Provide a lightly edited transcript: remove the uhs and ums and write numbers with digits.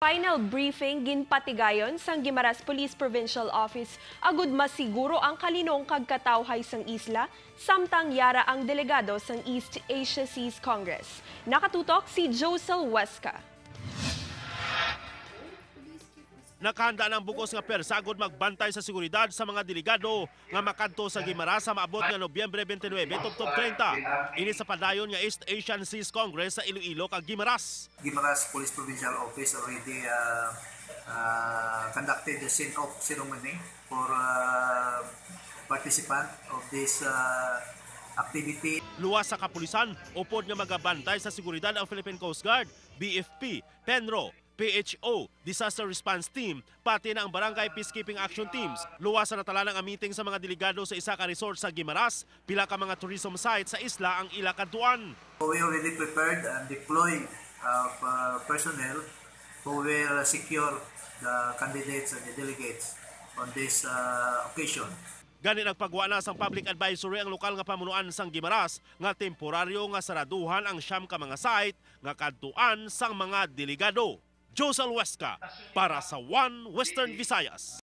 Final briefing ginpatigayon sang Guimaras Police Provincial Office agud masiguro ang kalinong kagkatawhay sang isla samtang yara ang delegado sang East Asia Seas Congress. Nakatutok si Josel Huesca. Nakahanda ng bugos nga persagod magbantay sa seguridad sa mga delegado nga makadto sa Guimaras sa maabot nga Nobyembre 29 tubtob 30. Ini sa padayon nga East Asian Seas Congress sa Iloilo kag Guimaras. Guimaras Police Provincial Office already conducted the send-off ceremony for participant of this activity. Luwas sa kapulisan, upod nga magabantay sa seguridad ang Philippine Coast Guard, BFP, Penro, PHO, Disaster Response Team, pati na ang Barangay Peacekeeping Action Teams. Luwas sa natala ng meeting sa mga delegado sa isa ka resort sa Guimaras, pila ka mga tourism sites sa isla ang ila kadtuan. We already prepared and deployed personnel who will secure the candidates and the delegates on this occasion. Gani nagpagwa na sang public advisory ang lokal nga pamunuan sang Guimaras nga temporaryo nga saraduhan ang siyam ka mga site nga kadtuan sang mga delegado. Josel Huesca para sa One Western Visayas.